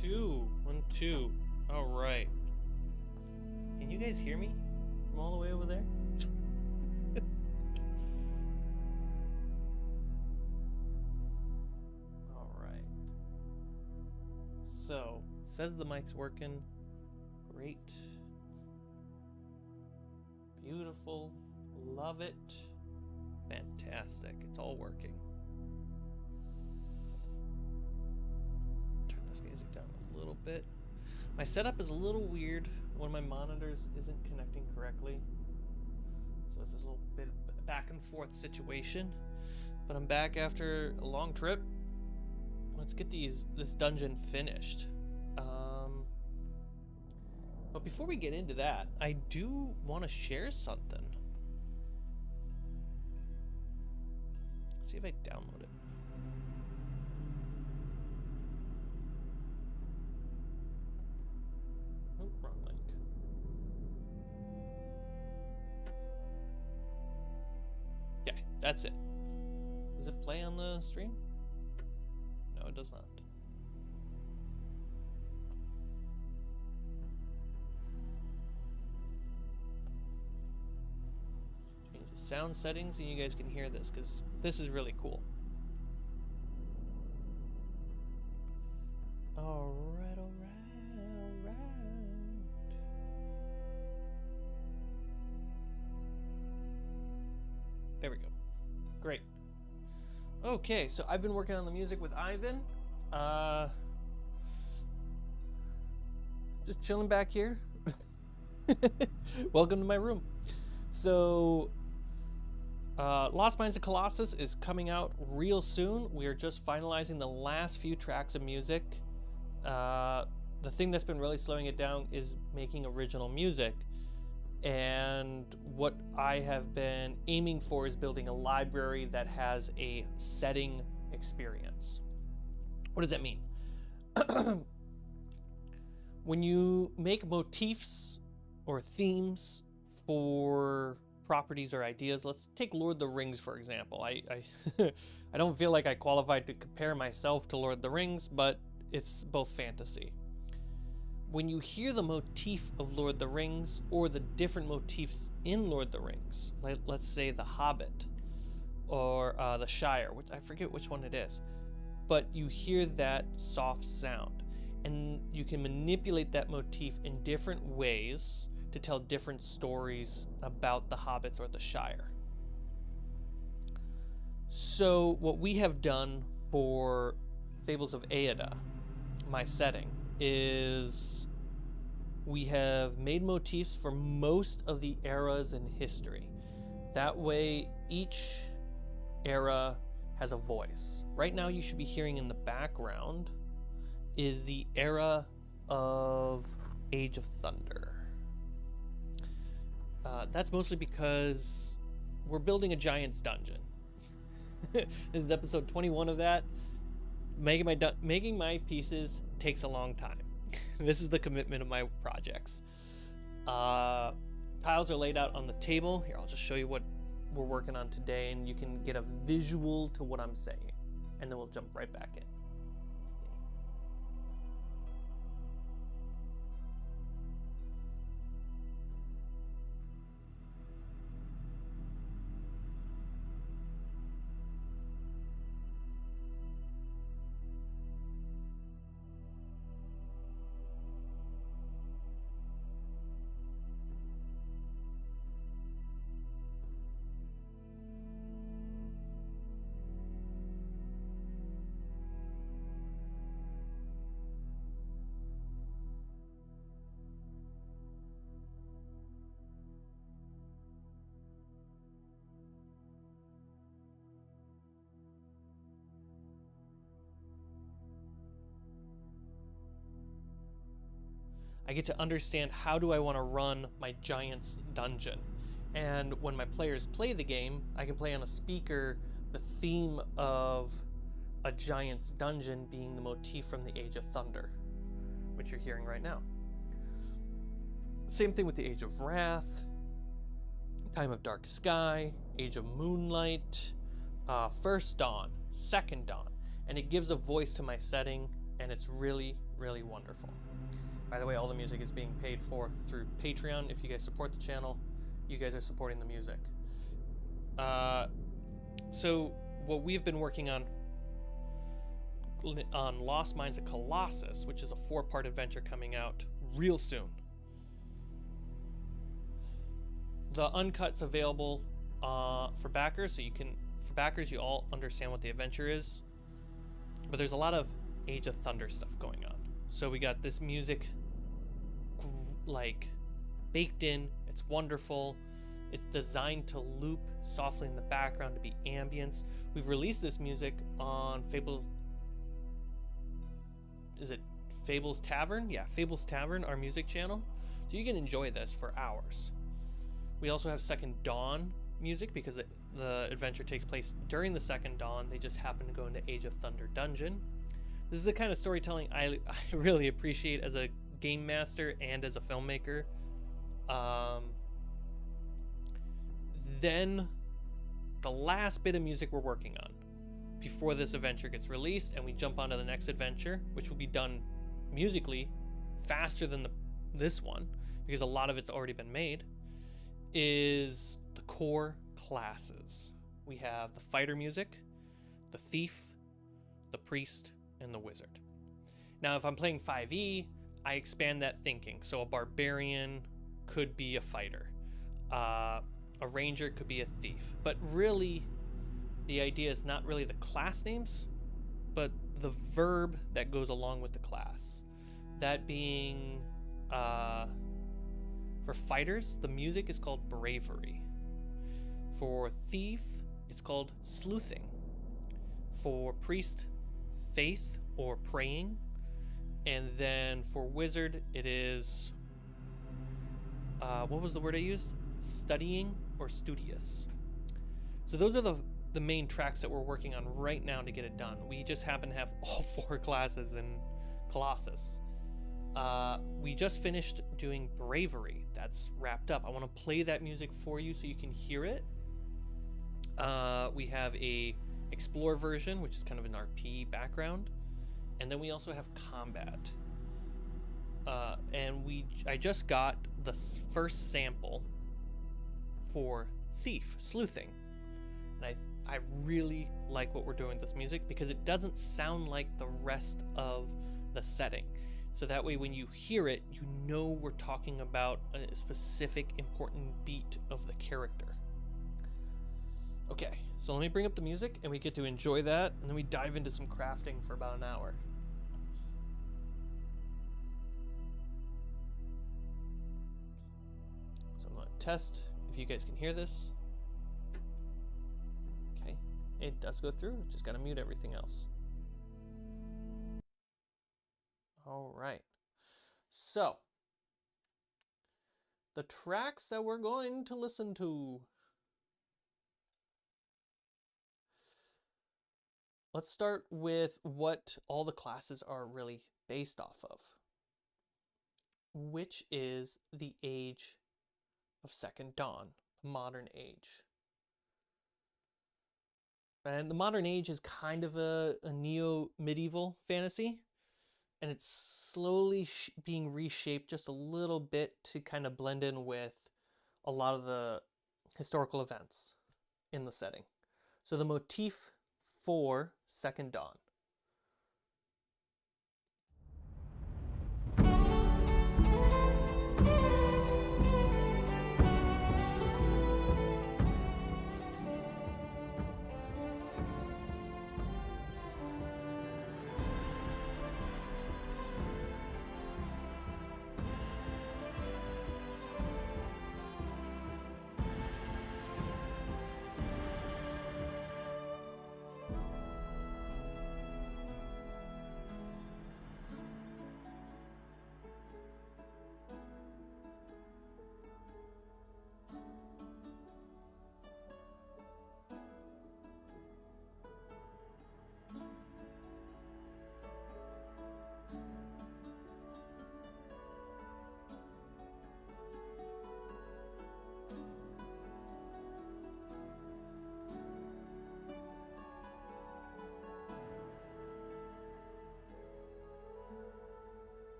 2. 1, 2. All right. Can you guys hear me from all the way over there? All right. So, says the mic's working. Great. Beautiful. Love it. Fantastic. It's all working. Turn this music down a little bit. My setup is a little weird. One of my monitors isn't connecting correctly. So it's this little bit of back and forth situation. But I'm back after a long trip. Let's get this dungeon finished. But before we get into that, I do want to share something. Let's see if I download it. Oh, wrong link. Yeah, that's it. Does it play on the stream? No, it does not. Change the sound settings and you guys can hear this because this is really cool. Alright, alright. There we go. Great. Okay, so I've been working on the music with Ivan. Just chilling back here. Welcome to my room. So, Lost Mines of Colossus is coming out real soon. We are just finalizing the last few tracks of music. The thing that's been really slowing it down is making original music. And what I have been aiming for is building a library that has a setting experience. What does that mean? When you make motifs or themes for properties or ideas, let's take Lord of the Rings for example. I I don't feel like I qualified to compare myself to Lord of the Rings, but it's both fantasy. When you hear the motif of Lord of the Rings or the different motifs in Lord of the Rings, like let's say the Hobbit or the Shire, which I forget which one it is, but you hear that soft sound and you can manipulate that motif in different ways to tell different stories about the hobbits or the Shire. So what we have done for Fables of Aeda, my setting, is we have made motifs for most of the eras in history. That way each era has a voice. Right now you should be hearing in the background is the era of Age of Thunder. That's mostly because we're building a giant's dungeon. This is episode 21 of that. Making my pieces takes a long time. This is the commitment of my projects. Tiles are laid out on the table. Here, I'll just show you what we're working on today and you can get a visual to what I'm saying. And then we'll jump right back in. I get to understand how do I want to run my giant's dungeon. And when my players play the game, I can play on a speaker the theme of a giant's dungeon being the motif from the Age of Thunder, which you're hearing right now. Same thing with the Age of Wrath, Time of Dark Sky, Age of Moonlight, First Dawn, Second Dawn, and it gives a voice to my setting, and it's really, really wonderful. By the way, all the music is being paid for through Patreon. If you guys support the channel, you guys are supporting the music. So what we've been working on Lost Mines of Colossus, which is a 4-part adventure coming out real soon. The uncut's available for backers, so for backers, you all understand what the adventure is. But there's a lot of Age of Thunder stuff going on. So we got this music like baked in. It's wonderful. It's designed to loop softly in the background to be ambience. We've released this music on Fables. Is it Fables Tavern? Yeah, Fables Tavern, our music channel. So you can enjoy this for hours. We also have Second Dawn music because the adventure takes place during the Second Dawn. They just happen to go into Age of Thunder Dungeon. This is the kind of storytelling I really appreciate as a game master and as a filmmaker. Then the last bit of music we're working on before this adventure gets released and we jump onto the next adventure, which will be done musically faster than this one because a lot of it's already been made, is the core classes. We have the fighter music, the thief, the priest, and the wizard. Now, if I'm playing 5e, I expand that thinking. So a barbarian could be a fighter. A ranger could be a thief. But really, the idea is not really the class names, but the verb that goes along with the class. That being, for fighters, the music is called bravery. For thief, it's called sleuthing. For priest, faith or praying. And then for wizard, it is, what was the word I used? Studying or studious. So those are the main tracks that we're working on right now to get it done. We just happen to have all 4 classes in Colossus. We just finished doing bravery. That's wrapped up. I want to play that music for you so you can hear it. We have a explore version, which is kind of an RP background. And then we also have combat. And I just got the first sample for thief, sleuthing. And I really like what we're doing with this music because it doesn't sound like the rest of the setting. So that way when you hear it, you know we're talking about a specific important beat of the character. Okay, so let me bring up the music and we get to enjoy that, and then we dive into some crafting for about an hour. So I'm going to test if you guys can hear this. Okay, it does go through, just got to mute everything else. All right, so the tracks that we're going to listen to. Let's start with what all the classes are really based off of, which is the age of Second Dawn, the modern age. And the modern age is kind of a neo-medieval fantasy, and it's slowly being reshaped just a little bit to kind of blend in with a lot of the historical events in the setting. So the motif for Second Dawn.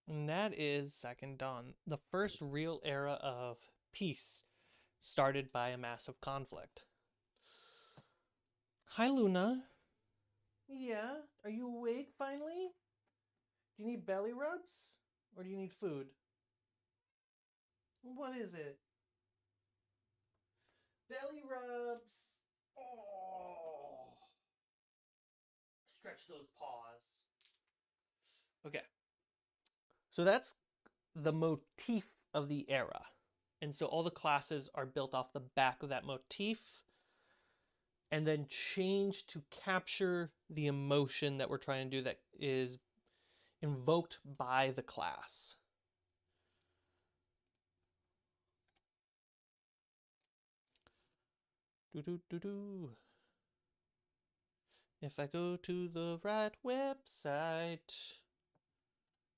And that is Second Dawn, the first real era of peace started by a massive conflict. Hi, Luna. Yeah, are you awake finally? Do you need belly rubs? Or do you need food? What is it? Belly rubs! Oh! Stretch those paws. Okay. So that's the motif of the era. And so all the classes are built off the back of that motif and then changed to capture the emotion that we're trying to do that is invoked by the class. If I go to the right website,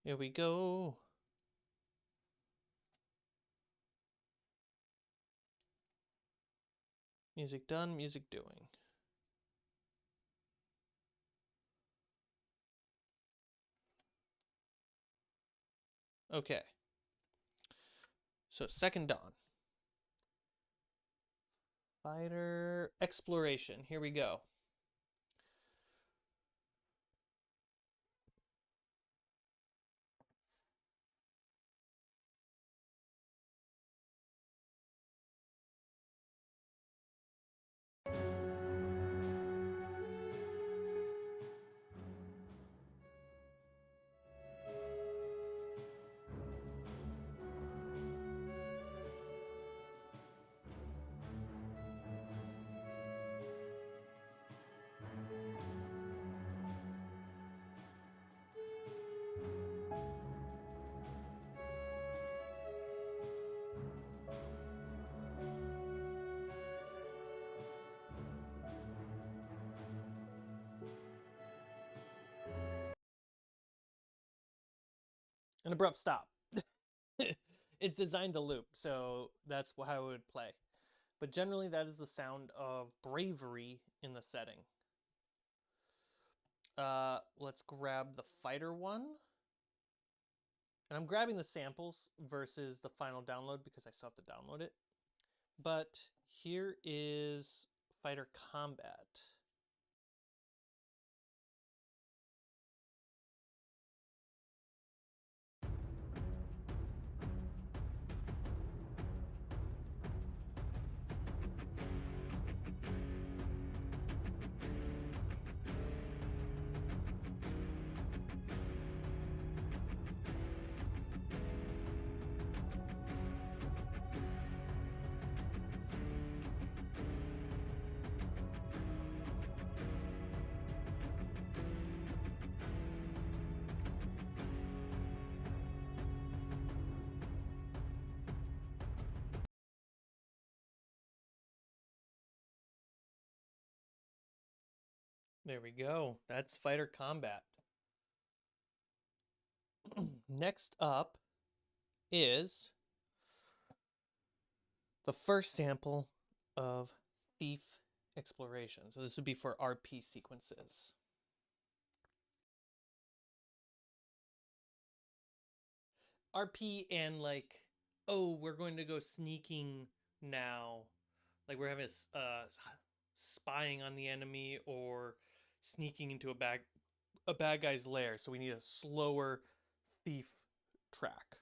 here we go. Music done, music doing. Okay. So Second Dawn. Fighter exploration. Here we go. An abrupt stop. It's designed to loop, so that's how it would play. But generally, that is the sound of bravery in the setting. Let's grab the fighter one. And I'm grabbing the samples versus the final download because I still have to download it. But here is fighter combat. There we go. That's fighter combat. Next up is the first sample of Thief Exploration. So this would be for RP sequences. RP and like, oh, we're going to go sneaking now. Like we're having spying on the enemy or sneaking into a bad guy's lair. So we need a slower thief track.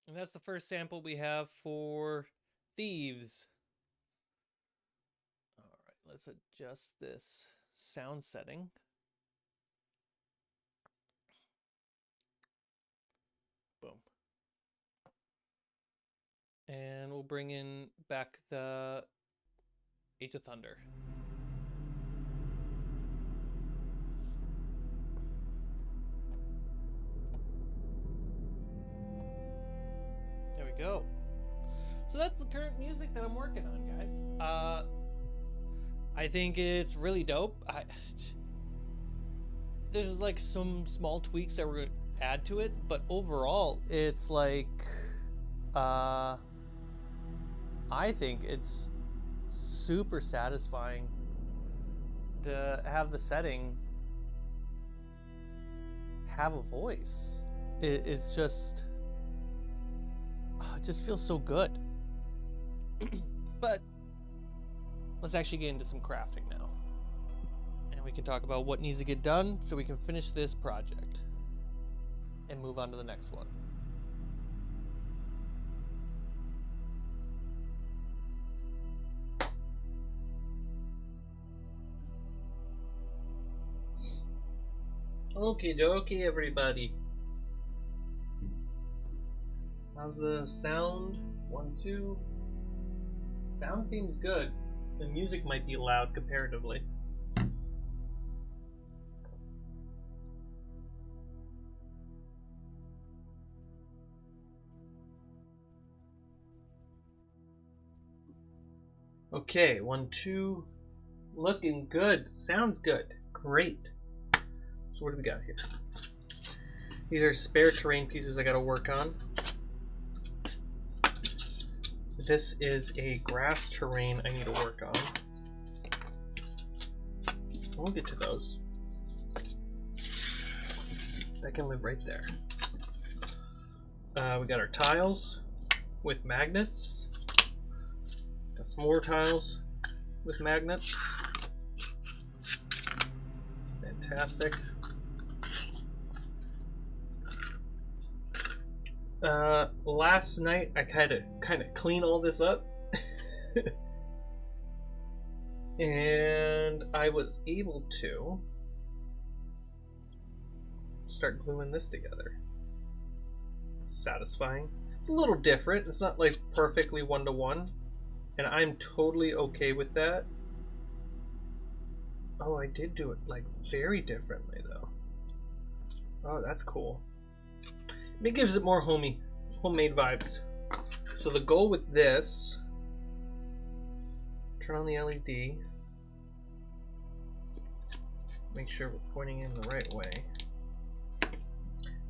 And that's the first sample we have for Thieves. All right, let's adjust this sound setting. Boom. And we'll bring in back the Age of Thunder. There we go. So that's the current music that I'm working on, guys. I think it's really dope. There's like some small tweaks that we're gonna add to it, but overall, it's like, I think it's super satisfying to have the setting have a voice. It's just, it just feels so good. But let's actually get into some crafting now. And we can talk about what needs to get done so we can finish this project and move on to the next one. Okie dokie, everybody. How's the sound? 1, 2. Sound seems good. The music might be loud comparatively. Okay, 1, 2. Looking good. Sounds good. Great. So what do we got here? These are spare terrain pieces I gotta work on. This is a grass terrain I need to work on. We'll get to those. That can live right there. We got our tiles with magnets. Got some more tiles with magnets. Fantastic. Last night I had to kind of clean all this up. And I was able to start gluing this together. Satisfying. It's a little different. It's not like perfectly one-to-one, and I'm totally okay with that. Oh, I did do it like very differently though. Oh, that's cool. It gives it more homemade vibes. So the goal with this, turn on the LED, make sure we're pointing in the right way.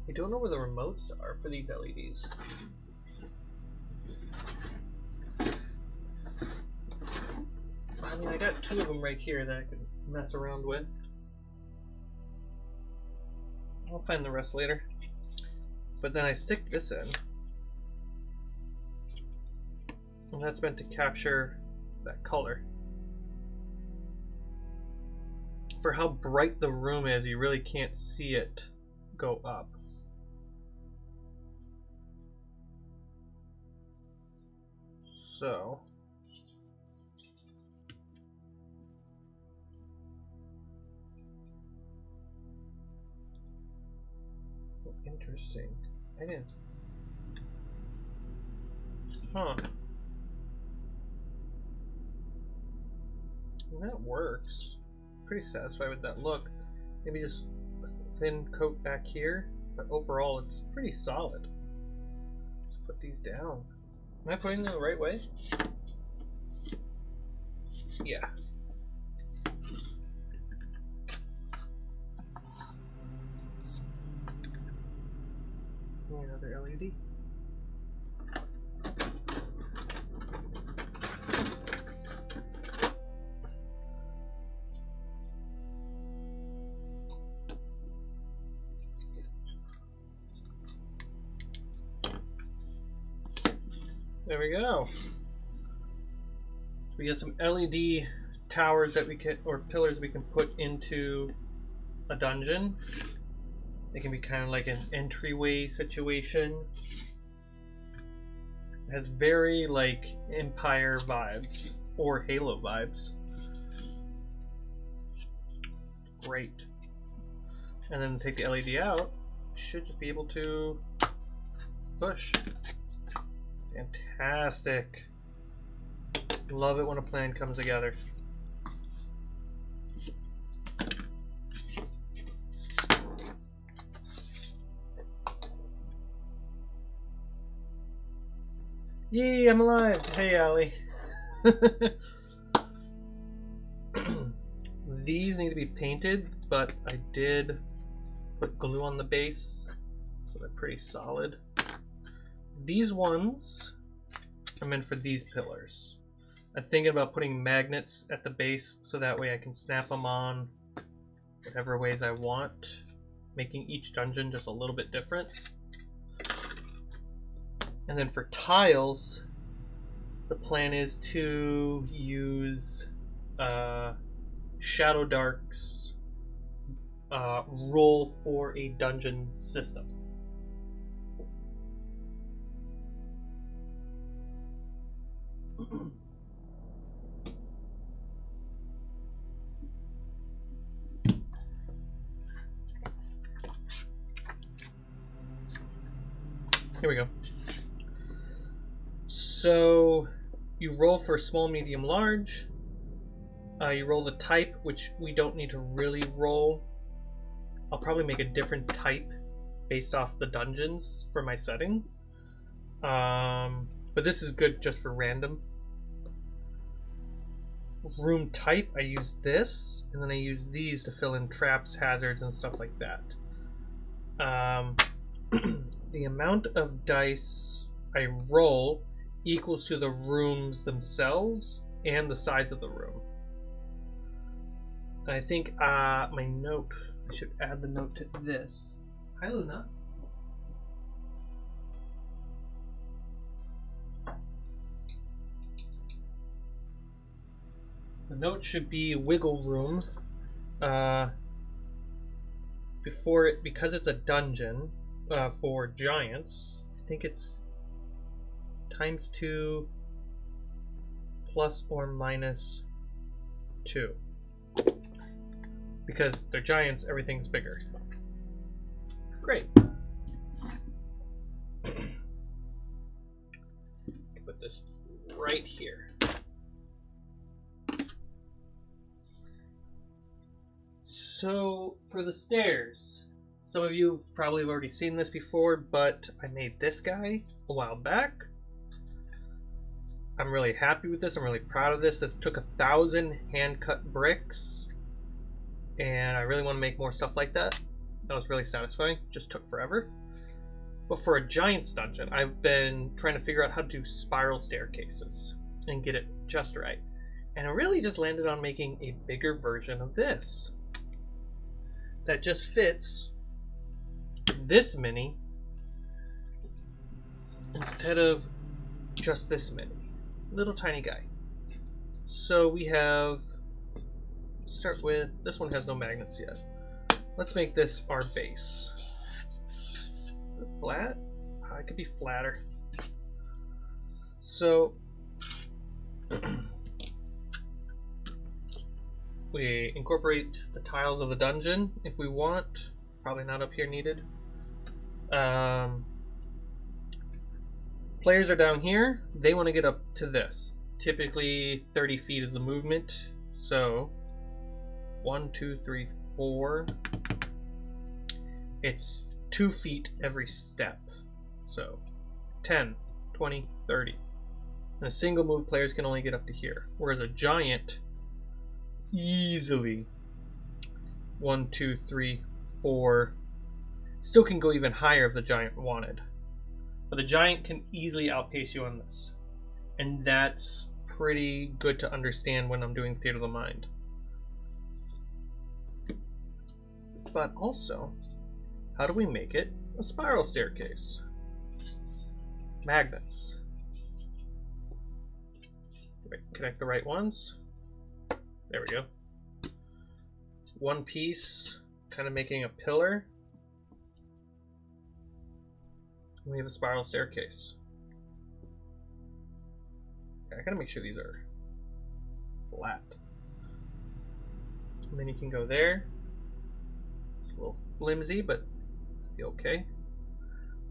I don't know where the remotes are for these LEDs. I mean, I got 2 of them right here that I can mess around with. I'll find the rest later. But then I stick this in, and that's meant to capture that color. For how bright the room is, you really can't see it go up. So interesting. I didn't. Huh. Well, that works. Pretty satisfied with that look. Maybe just a thin coat back here, but overall it's pretty solid. Let's put these down. Am I putting them the right way? Yeah. Another LED. There we go. We got some LED towers that we can, or pillars we can put into a dungeon. It can be kind of like an entryway situation. It has very like Empire vibes or Halo vibes. Great. And then take the LED out. Should just be able to push. Fantastic. Love it when a plan comes together. Yay, I'm alive! Hey, Allie. These need to be painted, but I did put glue on the base, so they're pretty solid. These ones are meant for these pillars. I'm thinking about putting magnets at the base so that way I can snap them on whatever ways I want, making each dungeon just a little bit different. And then for tiles, the plan is to use Shadow Dark's roll for a dungeon system. Here we go. So you roll for small, medium, large. You roll the type, which we don't need to really roll. I'll probably make a different type based off the dungeons for my setting. But this is good just for random. Room type, I use this, and then I use these to fill in traps, hazards, and stuff like that. The amount of dice I roll equals to the rooms themselves and the size of the room. I think my note, I should add the note to this. Hi, Luna. The note should be wiggle room. Because it's a dungeon for giants, I think it's ×2 plus or minus 2. Because they're giants, everything's bigger. Great. Put this right here. So for the stairs, some of you have probably already seen this before, but I made this guy a while back. I'm really happy with this. I'm really proud of this. This took 1,000 hand-cut bricks, and I really want to make more stuff like that. That was really satisfying. Just took forever. But for a giant's dungeon, I've been trying to figure out how to do spiral staircases and get it just right. And I really just landed on making a bigger version of this that just fits this many instead of just this many. Little tiny guy. So we have, start with, this one has no magnets yet. Let's make this our base. Is it flat? Oh, it could be flatter. So we incorporate the tiles of the dungeon if we want. Probably not up here needed. Players are down here. They want to get up to this. Typically 30 feet is the movement. So 1, 2, 3, 4. It's 2 feet every step. So 10, 20, 30. In a single move, players can only get up to here. Whereas a giant, easily 1, 2, 3, 4. Still can go even higher if the giant wanted. But a giant can easily outpace you on this. And that's pretty good to understand when I'm doing Theater of the Mind. But also, how do we make it a spiral staircase? Magnets. Connect the right ones. There we go. One piece, kind of making a pillar. We have a spiral staircase. Okay, I gotta make sure these are flat. And then you can go there. It's a little flimsy, but it'll be okay.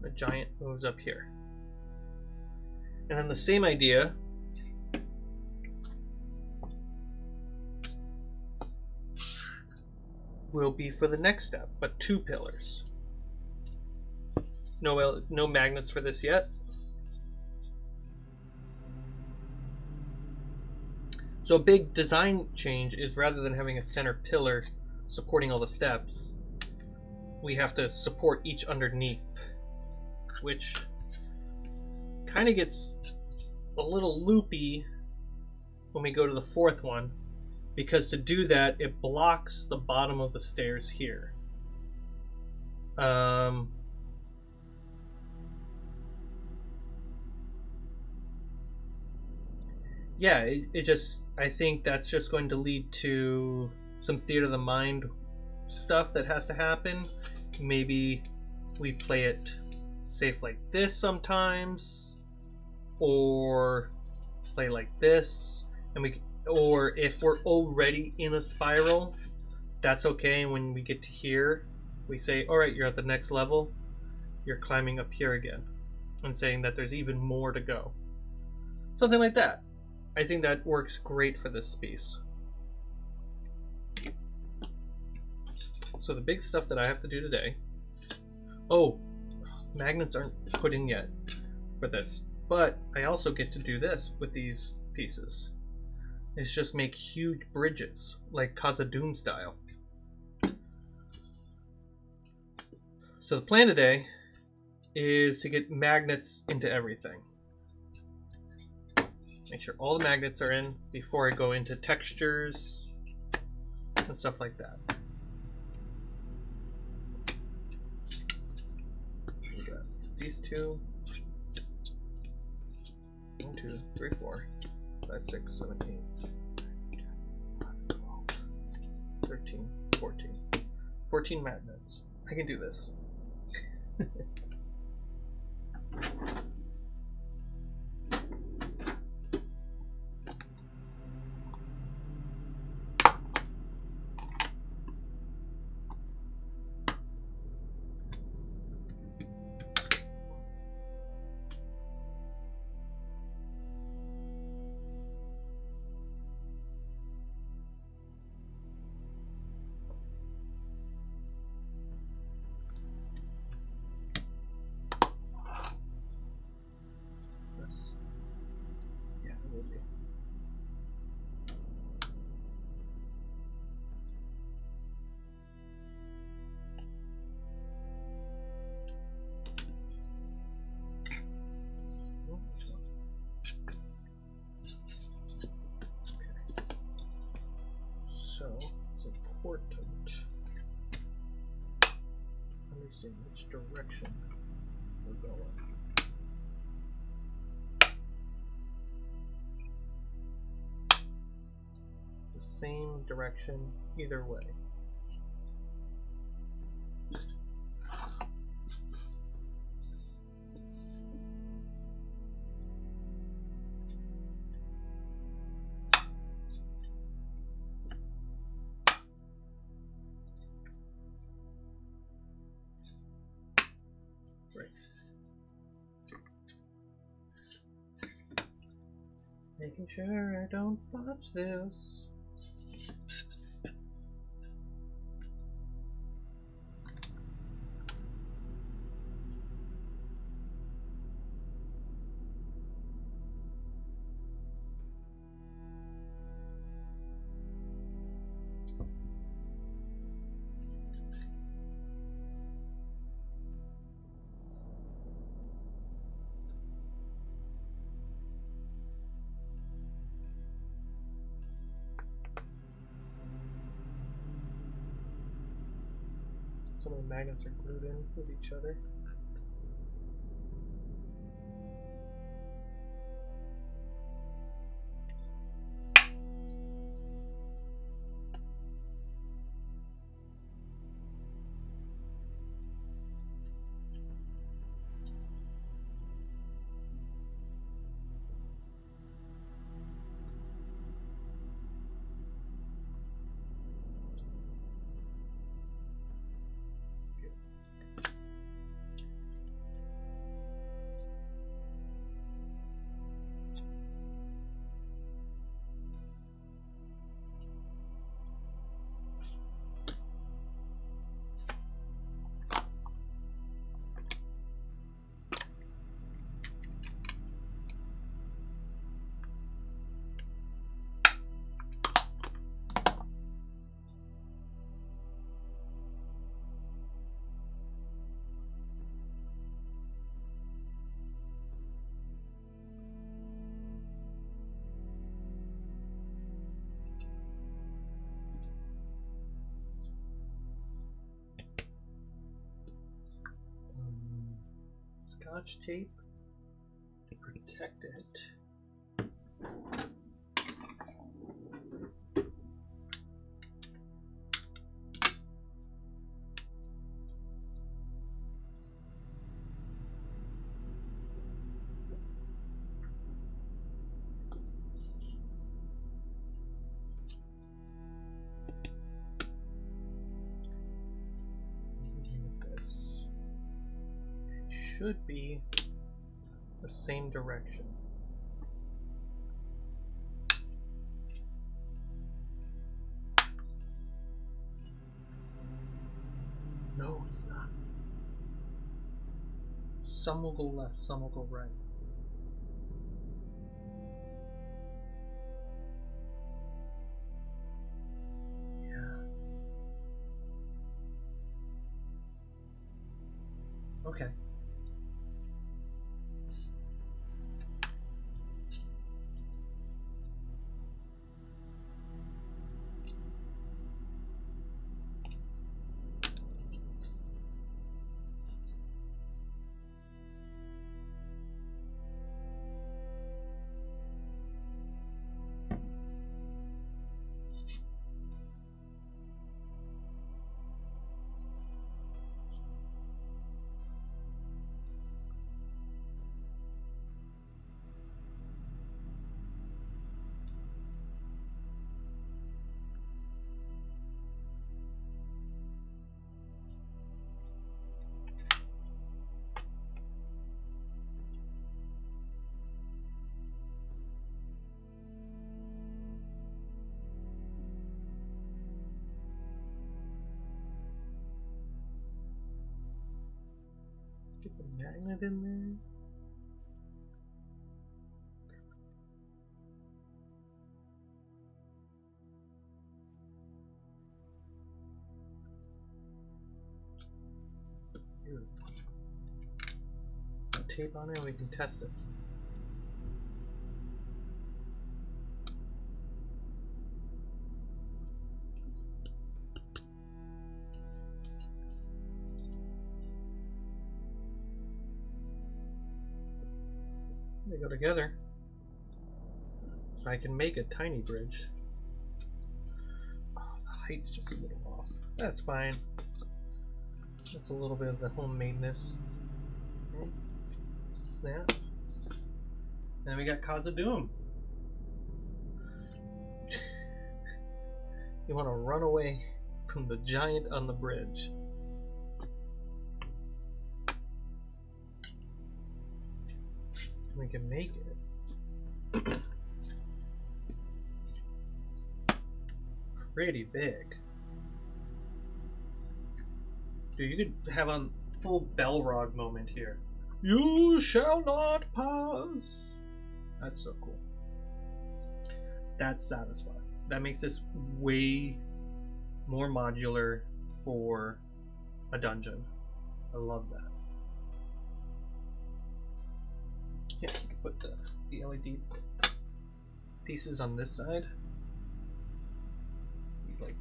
The giant moves up here. And then the same idea will be for the next step, but 2 pillars. No magnets for this yet. So a big design change is, rather than having a center pillar supporting all the steps, we have to support each underneath, which kind of gets a little loopy when we go to the 4th one, because to do that it blocks the bottom of the stairs here. Yeah, I think that's just going to lead to some theater of the mind stuff that has to happen. Maybe we play it safe like this sometimes, or play like this, and or if we're already in a spiral, that's okay. When we get to here, we say, all right, you're at the next level, you're climbing up here again, and saying that there's even more to go. Something like that. I think that works great for this piece. So the big stuff that I have to do today. Oh, magnets aren't put in yet for this, but I also get to do this with these pieces. It's just make huge bridges, like Khazad-dûm style. So the plan today is to get magnets into everything. Make sure all the magnets are in before I go into textures and stuff like that. We got these 2. 1, 2, 3, 4, 5, 6, 7, 8, 9, 10, 11, 12, 13, 14. 14 magnets. I can do this. So it's important to understand which direction we're going. The same direction either way. Making sure I don't botch this. Some of the magnets are glued in with each other. Scotch tape to protect it. Should be the same direction. No, it's not. Some will go left, some will go right. Yeah. Okay. Get the magnet in there. Beautiful. Put tape on it and we can test it. They go together. So I can make a tiny bridge. Oh, the height's just a little off. That's fine. That's a little bit of the homemadeness. Okay. Snap. Then we got Cause of Doom. You want to run away from the giant on the bridge. We can make it pretty big. Dude, you could have a full Belrog moment here. You shall not pass. That's so cool. That's satisfying. That makes this way more modular for a dungeon. I love that. Yeah, you can put the LED pieces on this side. He's like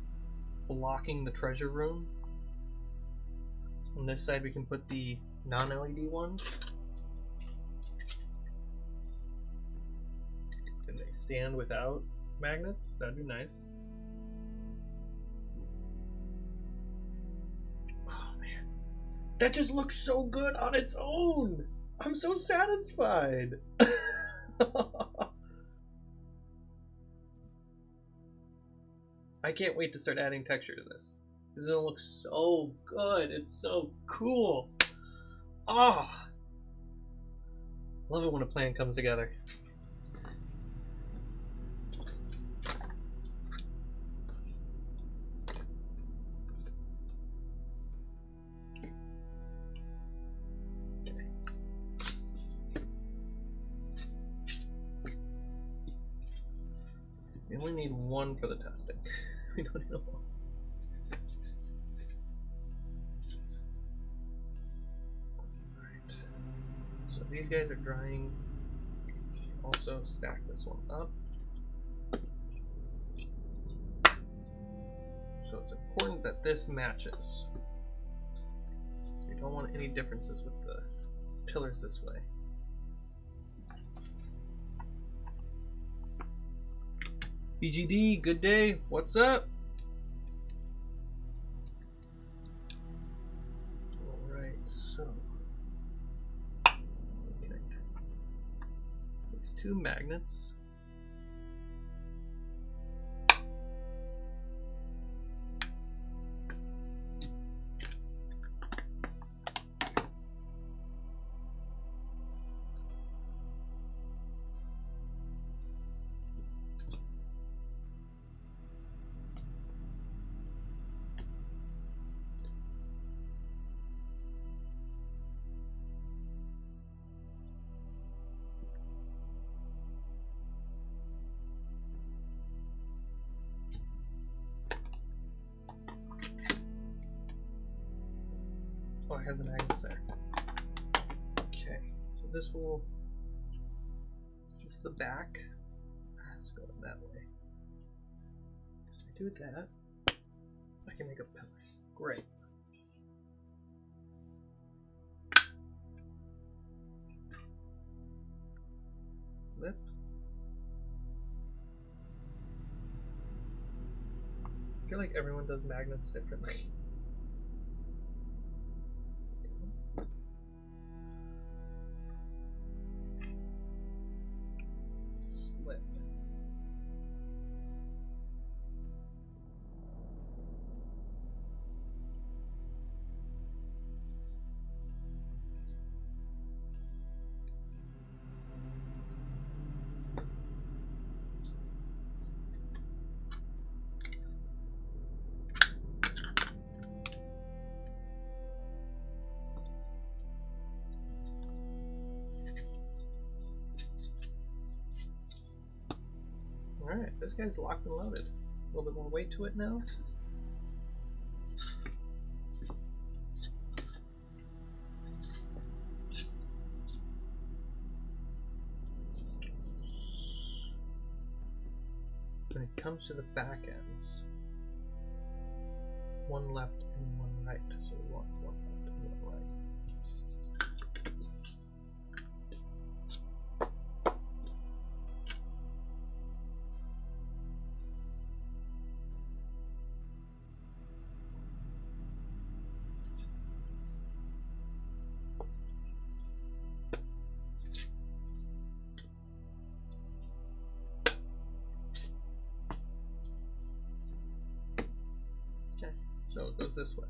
blocking the treasure room. On this side we can put the non-LED ones. Can they stand without magnets? That'd be nice. Oh man. That just looks so good on its own! I'm so satisfied! I can't wait to start adding texture to this. This is gonna look so good. It's so cool. Ah, love it when a plan comes together. We only need one for the testing. We don't need a lot. Alright. So these guys are drying. Also stack this one up. So it's important that this matches. You don't want any differences with the tillers this way. BGD, good day. What's up? Alright, so these two magnets. Oh, I have the magnets there. Okay, so this is the back. Let's go that way. If I do that, I can make a pillar. Great. Flip. I feel like everyone does magnets differently. Alright, this guy's locked and loaded. A little bit more weight to it now. When it comes to the back ends, one left and one right. So we want one left and one right. So it goes this way.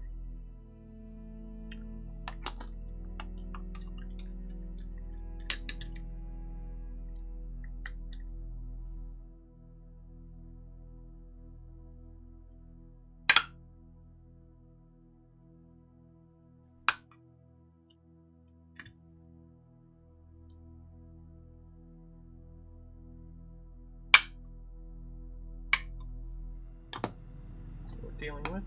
What we're dealing with.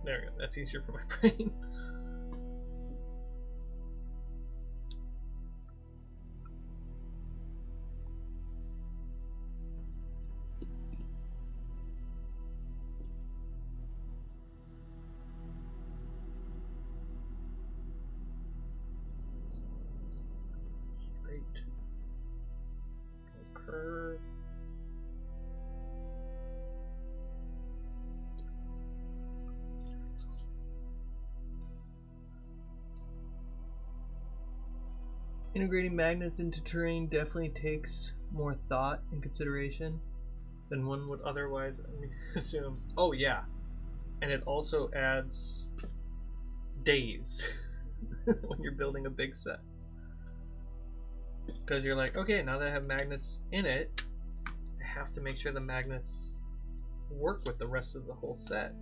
There we go, that's easier for my brain. Straight. Curve. Integrating magnets into terrain definitely takes more thought and consideration than one would otherwise assume. Oh yeah, and it also adds days when you're building a big set. Because you're like, okay, now that I have magnets in it, I have to make sure the magnets work with the rest of the whole set.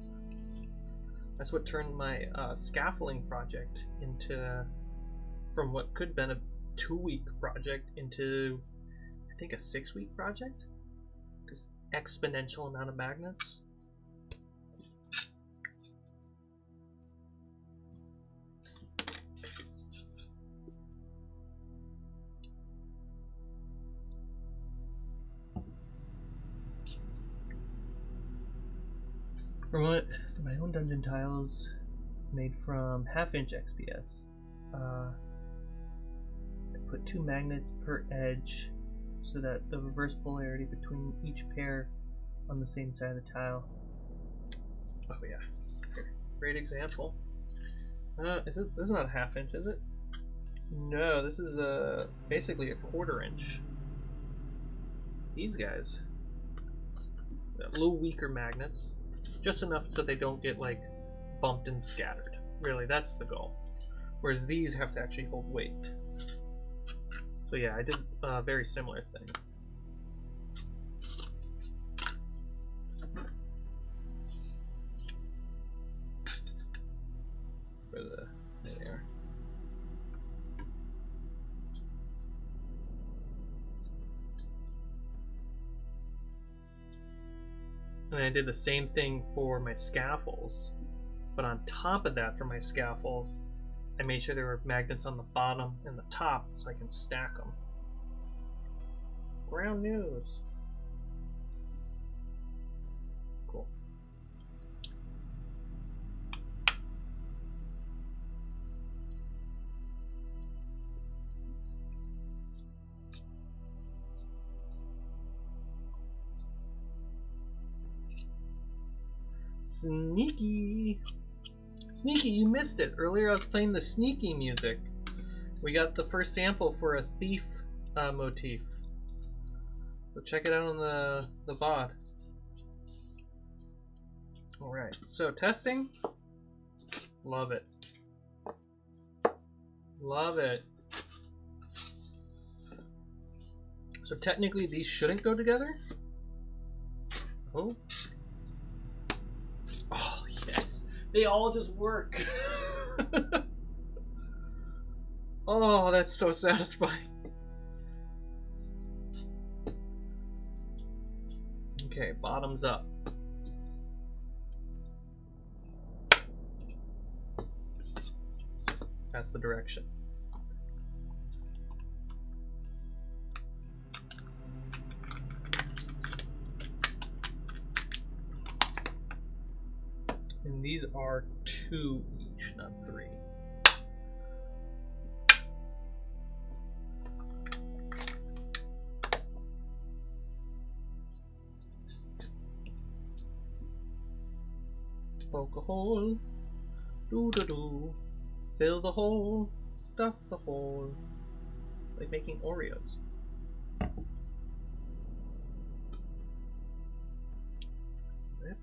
That's what turned my scaffolding project into, from what could have been a 2-week project into, I think, a 6-week project. Because exponential amount of magnets. For my own dungeon tiles, made from 1/2" XPS, I put 2 magnets per edge so that the reverse polarity between each pair on the same side of the tile. Oh yeah, here, great example. This is not a 1/2", is it? No, this is basically a 1/4". These guys, a little weaker magnets. Just enough so they don't get like bumped and scattered. Really, that's the goal. Whereas these have to actually hold weight. So yeah, I did a very similar thing. There they are. And I did the same thing for my scaffolds. But on top of that, for my scaffolds, I made sure there were magnets on the bottom and the top so I can stack them. Ground news. Cool. Sneaky! Sneaky, you missed it. Earlier I was playing the sneaky music. We got the first sample for a thief motif. So check it out on the VOD. Alright, so testing. Love it. Love it. So technically these shouldn't go together. Oh. Oh, yes. They all just work. Oh, that's so satisfying. Okay, bottoms up. That's the direction. And these are 2 each, not 3. Poke a hole, do. Fill the hole, stuff the hole. Like making Oreos. Rip.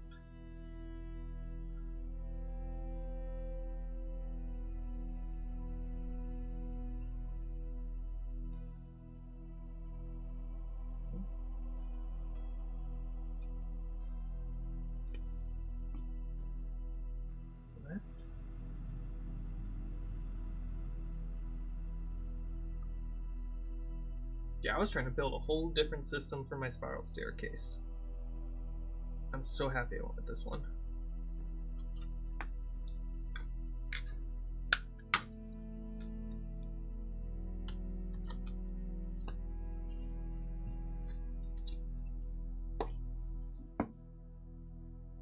Left. Yeah, I was trying to build a whole different system for my spiral staircase. I'm so happy I went with this one.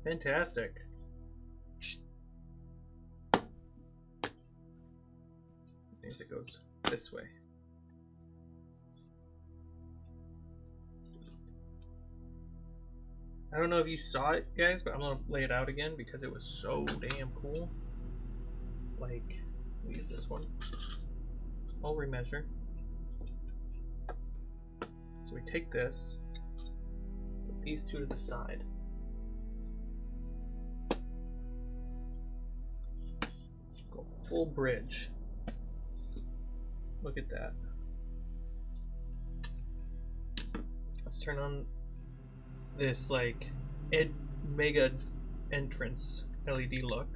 Fantastic. Means it goes this way. I don't know if you saw it, guys, but I'm gonna lay it out again because it was so damn cool. Like, we'll use this one. I'll remeasure. So we take this, put these 2 to the side. Go full bridge. Look at that. Let's turn on this like mega entrance LED look.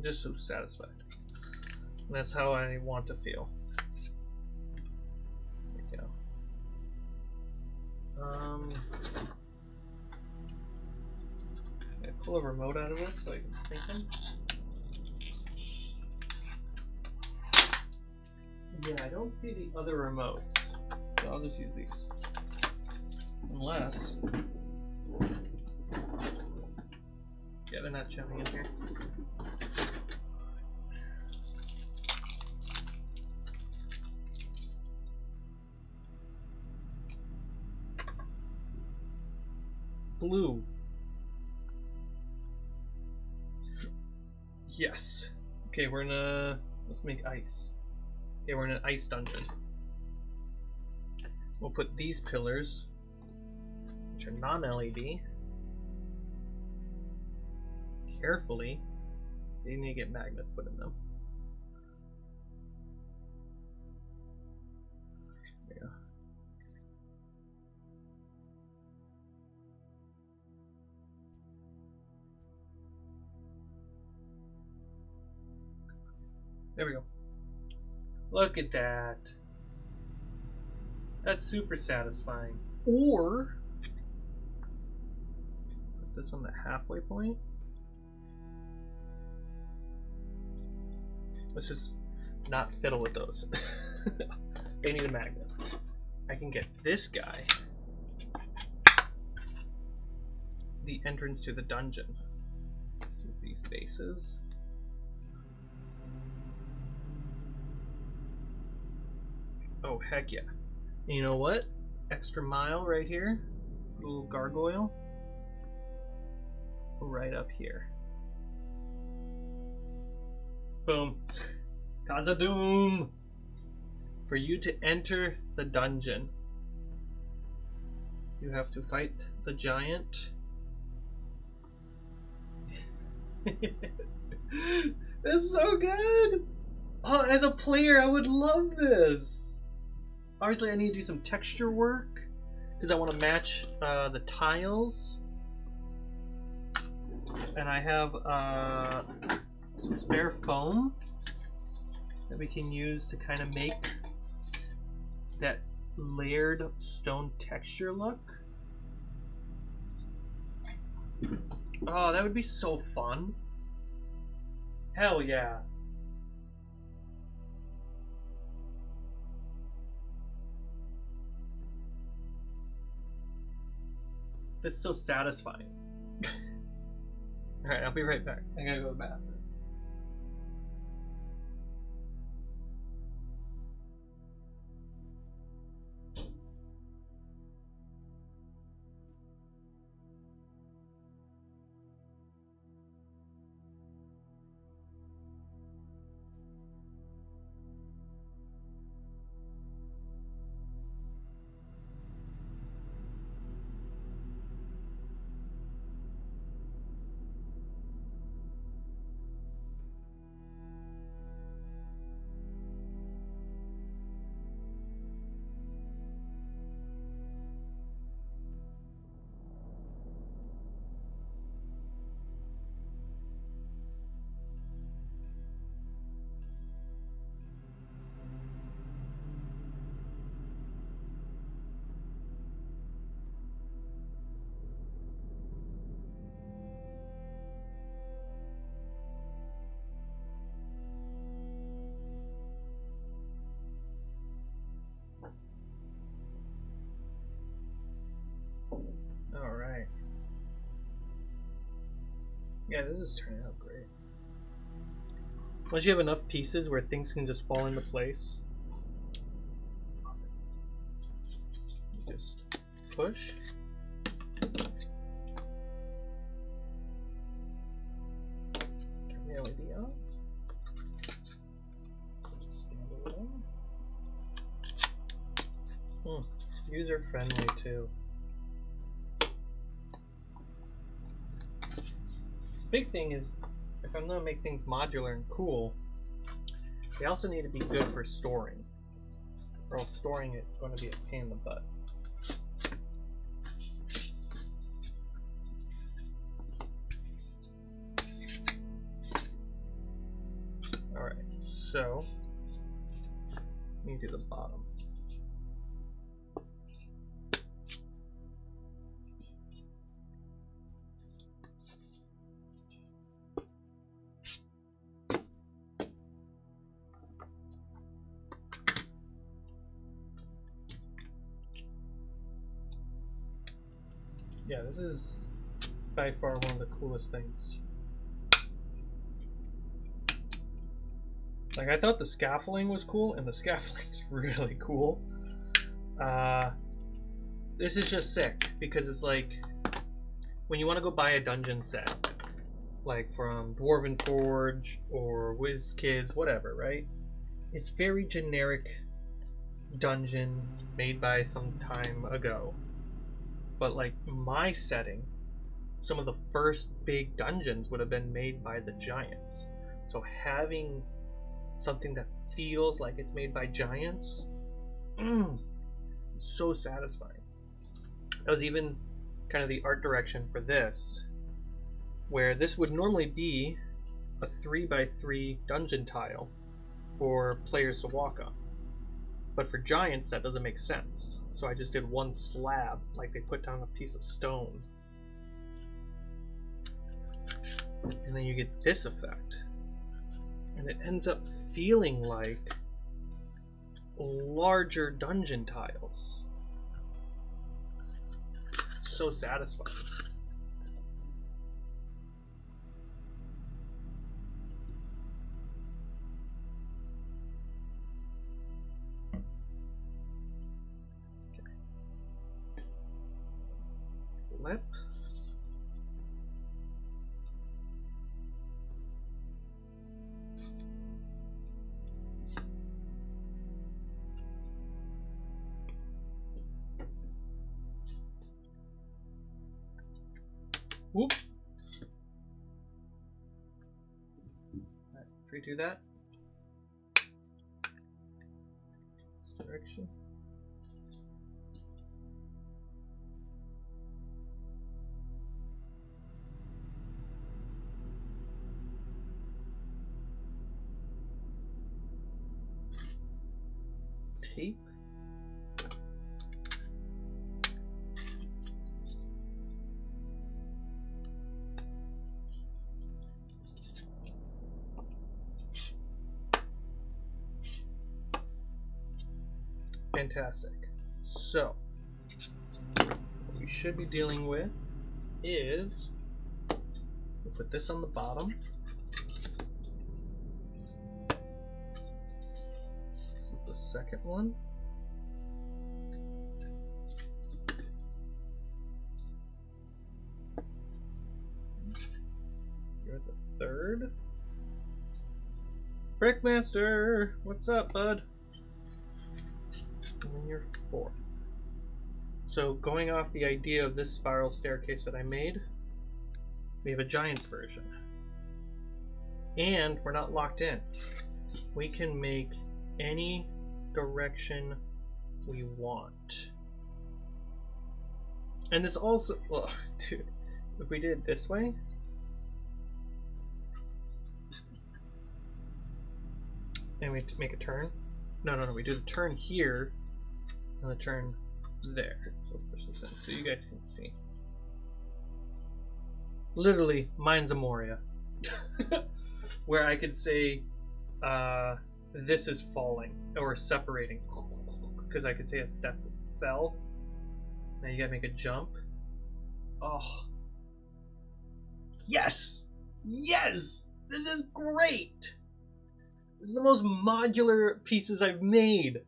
Just so satisfied. And that's how I want to feel. There we go. I pull a remote out of this so I can sync them. Yeah, I don't see the other remotes, so I'll just use these. Unless, yeah, they're not showing in here. Blue. Yes. Okay, we're in a, let's make ice. Okay, we're in an ice dungeon. We'll put these pillars, which are non-LED, carefully. They need to get magnets put in them. There you go. There we go. Look at that. That's super satisfying. Or put this on the halfway point. Let's just not fiddle with those. They need a magnet. I can get this guy the entrance to the dungeon. Let's use these bases. Oh, heck yeah. And you know what? Extra mile right here. Little gargoyle. Right up here. Boom. Casa Doom! For you to enter the dungeon, you have to fight the giant. That's so good! Oh, as a player, I would love this! Obviously, I need to do some texture work because I want to match the tiles. And I have some spare foam that we can use to kind of make that layered stone texture look. Oh, that would be so fun. Hell yeah. That's so satisfying. Alright, I'll be right back. I gotta go to the bathroom. Alright. Yeah, this is turning out great. Once you have enough pieces where things can just fall into place, just push. Turn the LED on. Just stand it alone. User friendly too. Big thing is, if I'm going to make things modular and cool, they also need to be good for storing, or else storing it's going to be a pain in the butt. So, let me do the bottom. Yeah, this is by far one of the coolest things. Like, I thought the scaffolding was cool, and the scaffolding's really cool. This is just sick, because it's like, when you want to go buy a dungeon set, like from Dwarven Forge or WizKids, whatever, right? It's very generic dungeon made by some time ago. But like my setting, some of the first big dungeons would have been made by the giants. So having something that feels like it's made by giants, so satisfying. That was even kind of the art direction for this, where this would normally be a 3x3 dungeon tile for players to walk on. But for giants, that doesn't make sense. So I just did one slab, like they put down a piece of stone. And then you get this effect. And it ends up feeling like larger dungeon tiles. So satisfying. Flip. Whoop. Right, redo that. This direction. Tape. Fantastic. So, what we should be dealing with is, we'll put this on the bottom. This is the second one. You're the third. Brickmaster, what's up, bud? And then you're fourth. So going off the idea of this spiral staircase that I made, we have a giant's version. And we're not locked in. We can make any direction we want. And it's also, well, dude, if we did it this way, and we make a turn. No, we do the turn here, and the turn there. So let's push this in so you guys can see. Literally, mine's a Moria. Where I could say, this is falling, or separating. Because I could say a step fell. Now you gotta make a jump. Oh. Yes! Yes! This is great! This is the most modular pieces I've made.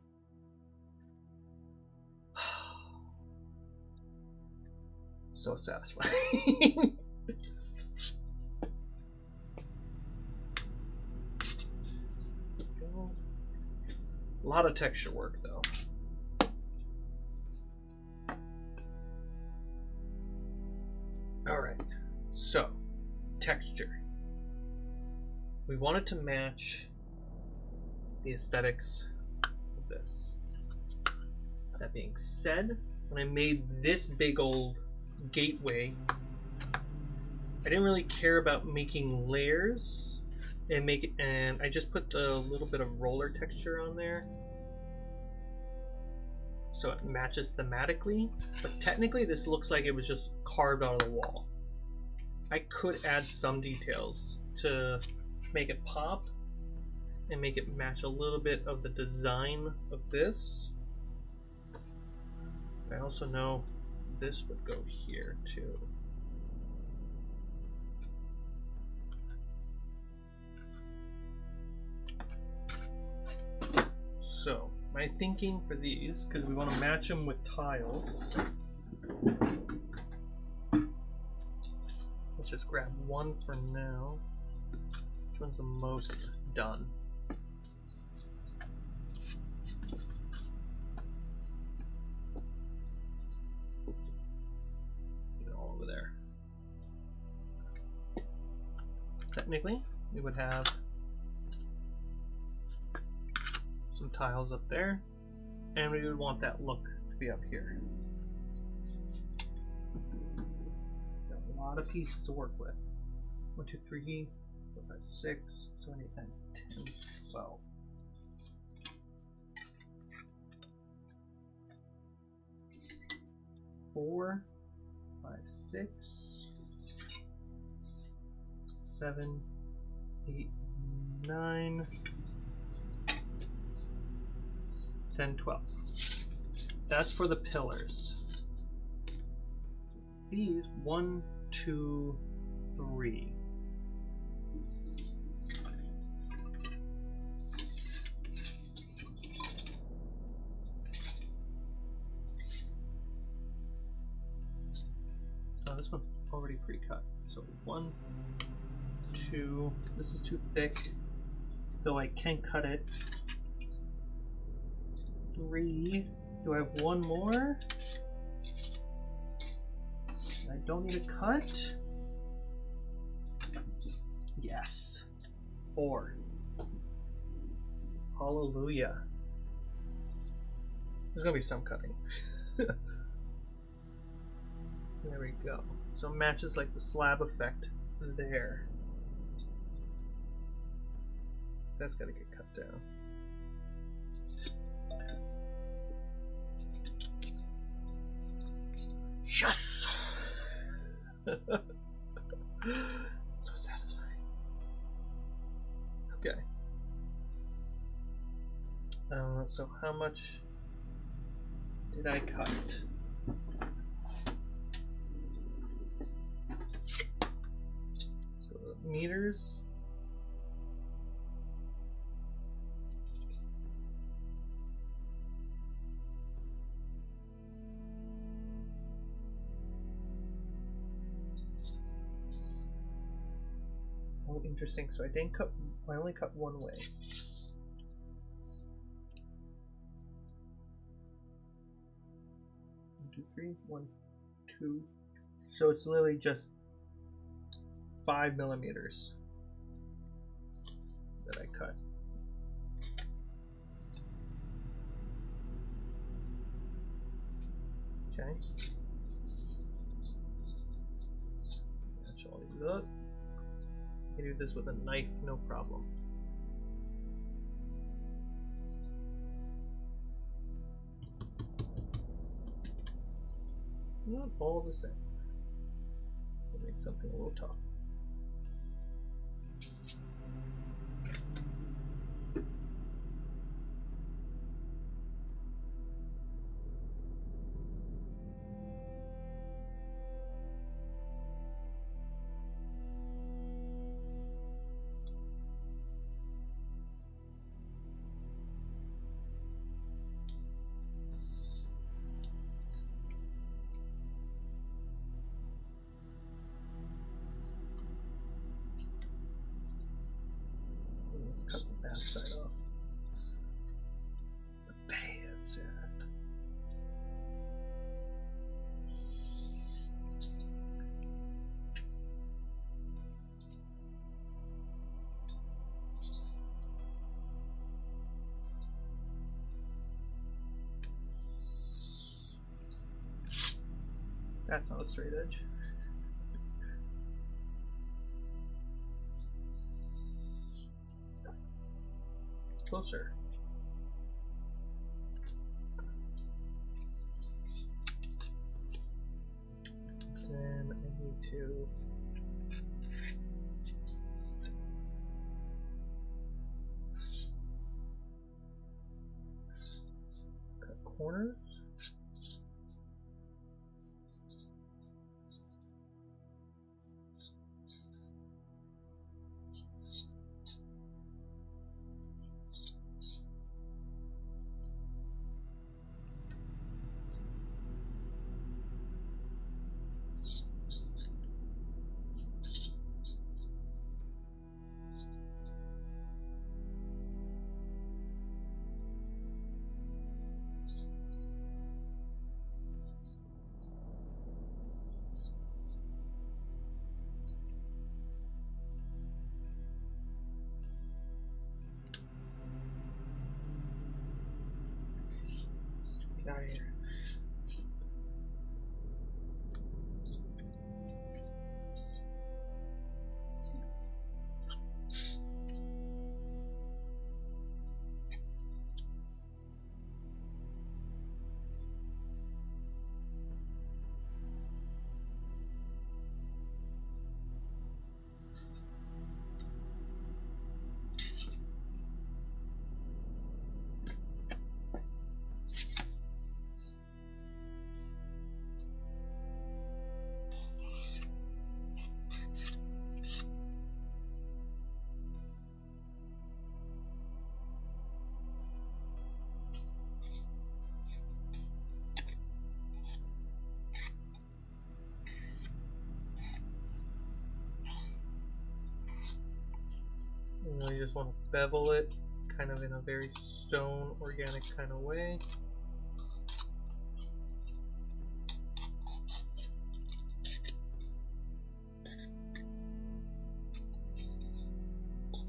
So satisfying. A lot of texture work though. Alright, so texture. We want it to match the aesthetics of this. That being said, when I made this big old gateway, I didn't really care about making layers and make it, and I just put a little bit of roller texture on there so it matches thematically, but technically this looks like it was just carved out of the wall. I could add some details to make it pop and make it match a little bit of the design of this. I also know this would go here too. So my thinking for these, because we want to match them with tiles, let's just grab one for now. Which one's the most done? Get it all over there. Technically, we would have some tiles up there, and we would want that look to be up here. Got a lot of pieces to work with. 1, 2, 3, 4, 5, 6, 7, 8, 9, 10, 12. Four, 5, 6, 7, 8, 9, 10, 12. That's for the pillars. These 1, 2, 3. Oh, this one's already pre-cut. So 1, 2. This is too thick, so I can cut it. 3. Do I have one more? I don't need a cut. Yes. 4. Hallelujah. There's gonna be some cutting. There we go. So it matches like the slab effect there. That's gotta get cut down. Yes! So satisfying. Okay. So how much did I cut? So meters. Oh, interesting. So I didn't cut. I only cut one way. 1, 2, 3. 1, 2. So it's literally just 5 millimeters that I cut. Okay. Match all these up. I can do this with a knife, no problem. Not all the same. We'll make something a little tough. Cut the bad side off. The bad side. That's not a straight edge. closer. Then I need to cut corners. Get out of here. You just want to bevel it kind of in a very stone organic kind of way.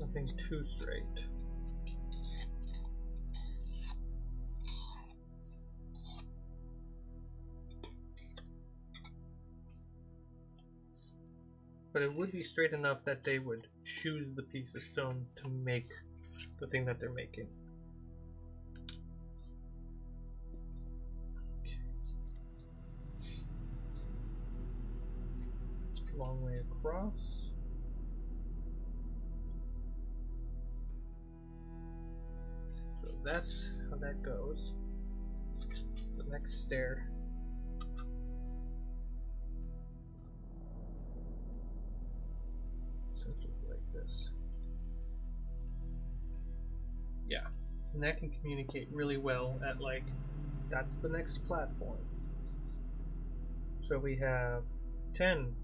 Nothing too straight. But it would be straight enough that they would choose the piece of stone to make the thing that they're making. Okay. Long way across. So that's how that goes. The next stair. Yeah, and that can communicate really well at like, that's the next platform. So we have 10,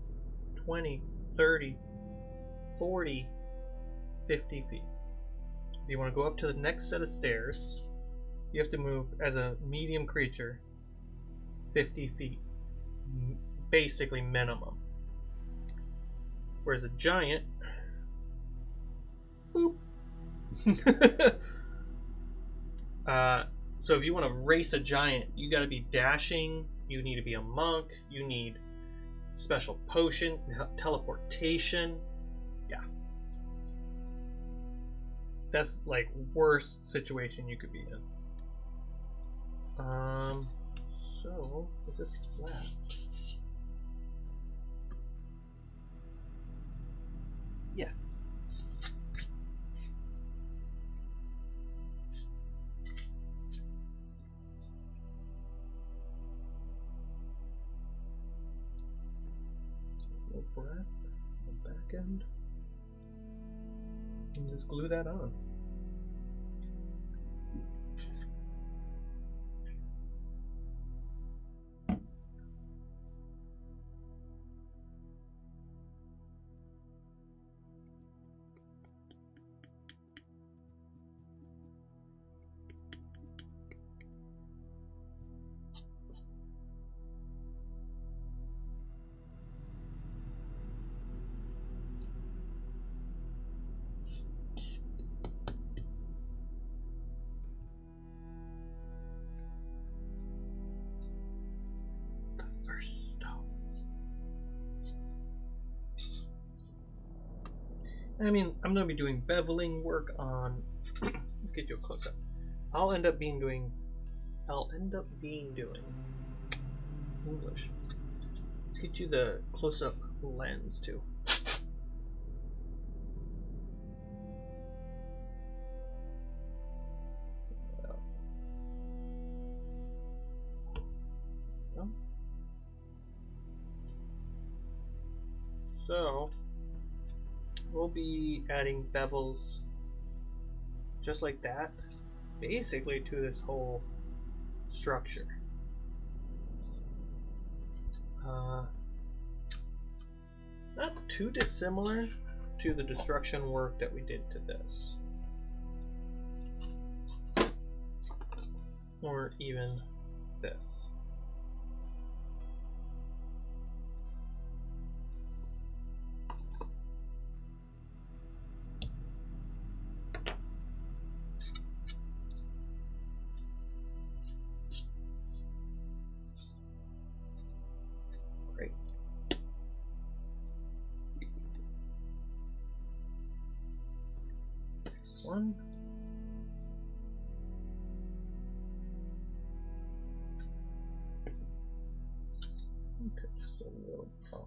20, 30, 40, 50 feet. If you want to go up to the next set of stairs, you have to move as a medium creature 50 feet, basically minimum. Whereas a giant, boop. So if you want to race a giant, you got to be dashing, you need to be a monk, you need special potions, teleportation. Yeah. That's like worst situation you could be in. So is this flat? Yeah. Little breath on the back end. And just glue that on. I mean, I'm going to be doing beveling work on. Let's get you a close up. I'll end up being doing English. Let's get you the close up lens too. So we'll be adding bevels just like that, basically, to this whole structure. Not too dissimilar to the destruction work that we did to this, or even this. Great. Next one. Okay, just a little. Oh.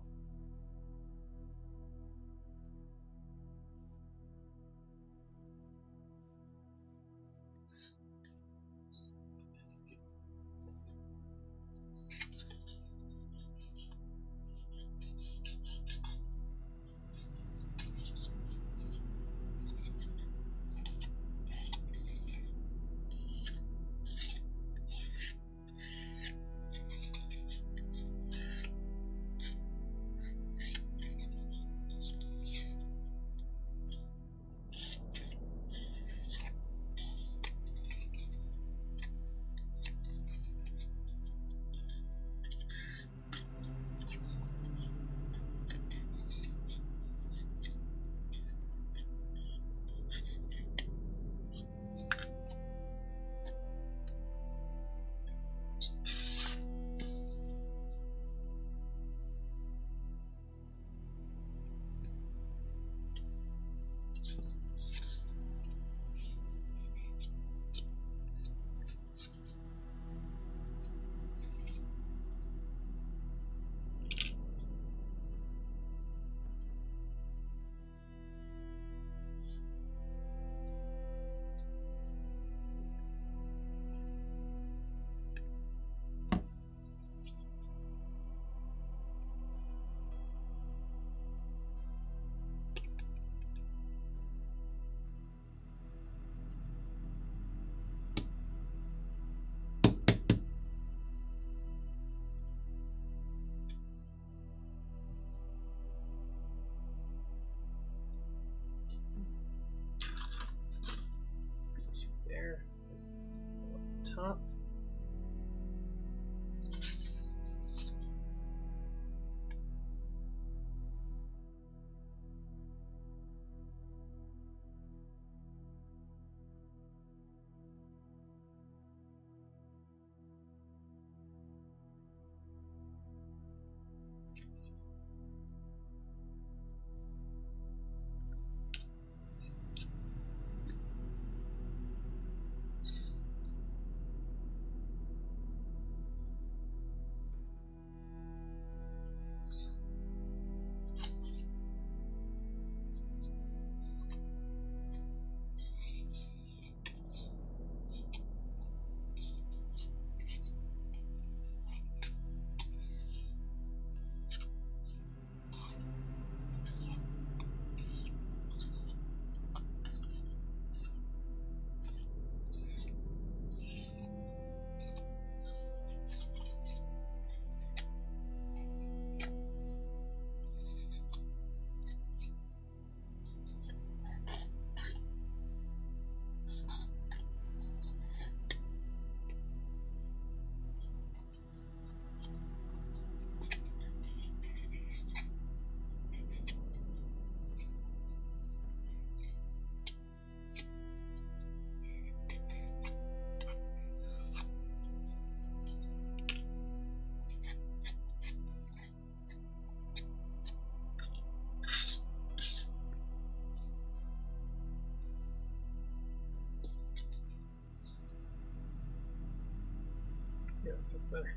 Yeah, that's better.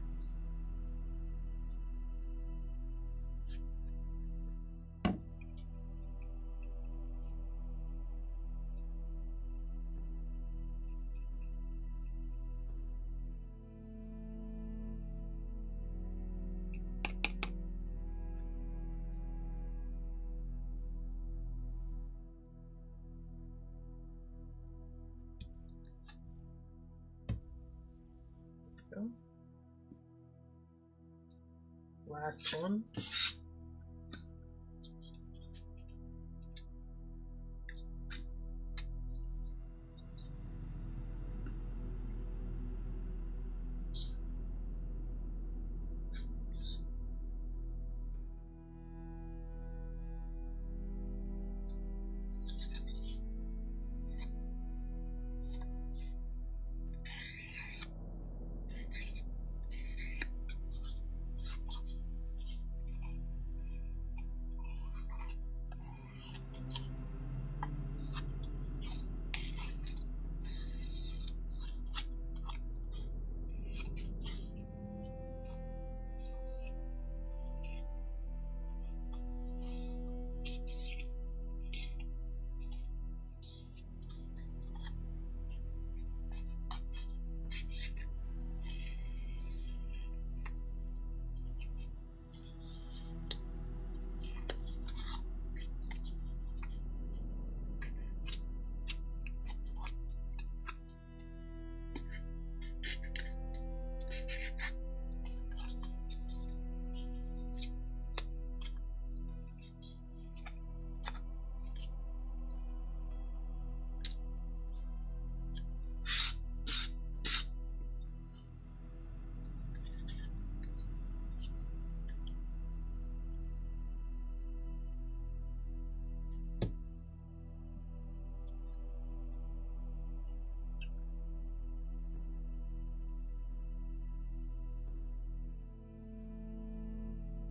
Go. Last one.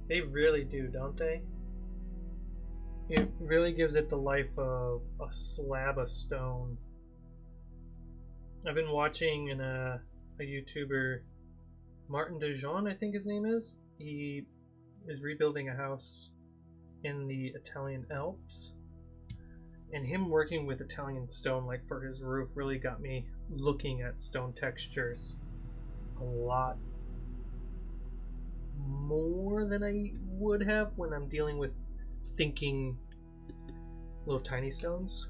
They really do, don't they? It really gives it the life of a slab of stone. I've been watching a YouTuber, Martin Dejean, I think his name is. He is rebuilding a house in the Italian Alps. And him working with Italian stone, like for his roof, really got me looking at stone textures a lot more than I would have when I'm dealing with thinking little tiny stones.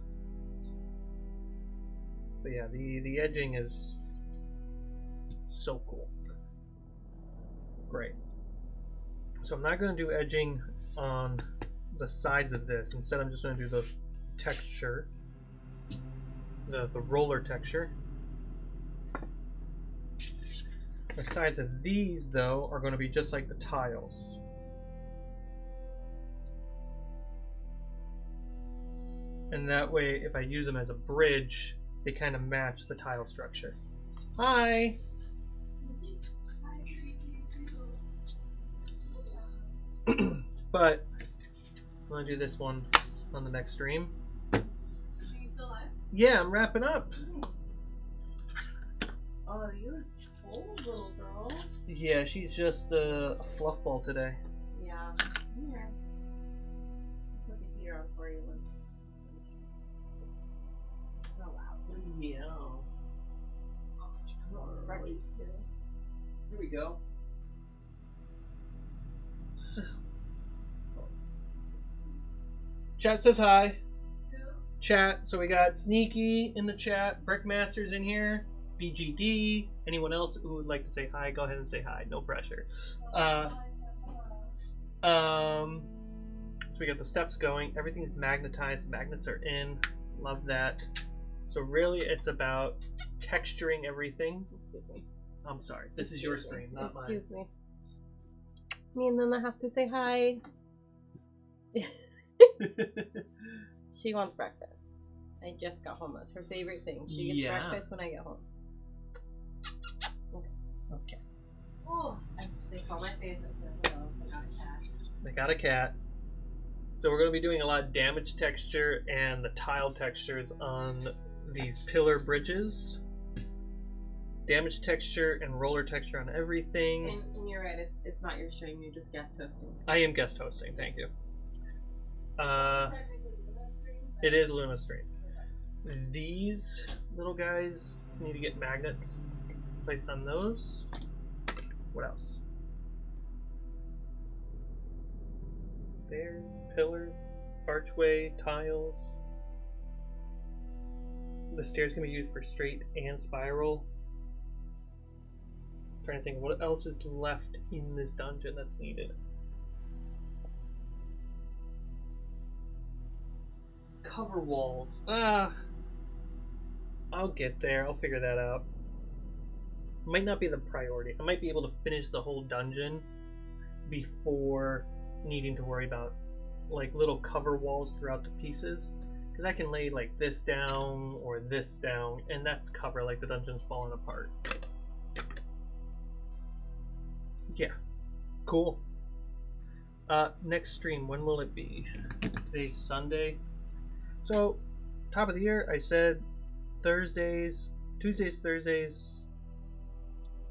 But yeah, the edging is so cool. Great. So I'm not going to do edging on the sides of this. Instead, I'm just going to do the texture, the roller texture. The sides of these, though, are going to be just like the tiles. And that way, if I use them as a bridge, they kind of match the tile structure. Hi! But I'm going to do this one on the next stream. Are you still live? Yeah, I'm wrapping up. Oh, you're old little girl. Yeah, she's just a fluff ball today. Yeah. Here. Put the heater on for you. Oh wow. Yeah. It's breakfast too. Here we go. So, chat says hi. Chat. So we got Sneaky in the chat. Brickmaster's in here. BGD. Anyone else who would like to say hi, go ahead and say hi. No pressure. So we got the steps going. Everything's magnetized. Magnets are in. Love that. So really, it's about texturing everything. Excuse me. I'm sorry. This is your stream, not mine. Excuse me. Me and Nana have to say hi. She wants breakfast. I just got home. That's her favorite thing. She gets breakfast when I get home. Okay. Oh, they call my face. I got a cat. They got a cat. So we're going to be doing a lot of damage texture and the tile textures on these pillar bridges. damage texture and roller texture on everything. And you're right, it's not your stream, you're just guest hosting. I am guest hosting, thank you. It is Luna stream. These little guys need to get magnets placed on those. What else? Stairs, pillars, archway, tiles. The stairs can be used for straight and spiral. I'm trying to think what else is left in this dungeon that's needed. Cover walls. I'll get there. I'll figure that out. Might not be the priority. I might be able to finish the whole dungeon before needing to worry about like little cover walls throughout the pieces. Because I can lay like this down or this down, and that's cover like the dungeon's falling apart. Yeah. Cool. Next stream, when will it be? Today's Sunday. So, top of the year, I said Thursdays, Tuesdays, Thursdays,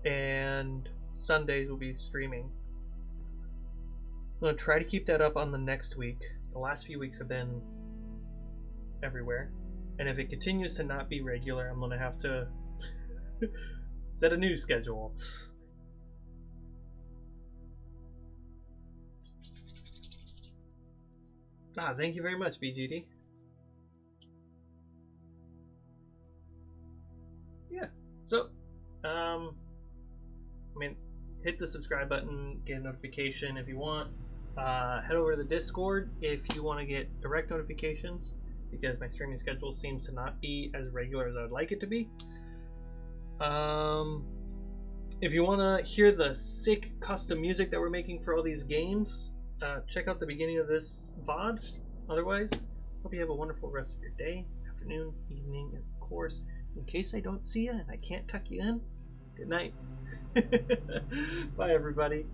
and Sundays will be streaming. I'm going to try to keep that up on the next week. The last few weeks have been everywhere. And if it continues to not be regular, I'm going to have to set a new schedule. Thank you very much, BGD. Yeah, so, hit the subscribe button, get a notification if you want. Head over to the Discord if you want to get direct notifications, because my streaming schedule seems to not be as regular as I would like it to be. If you want to hear the sick custom music that we're making for all these games, check out the beginning of this VOD. Otherwise, hope you have a wonderful rest of your day, afternoon, evening, and of course, in case I don't see you and I can't tuck you in, good night. Bye, everybody.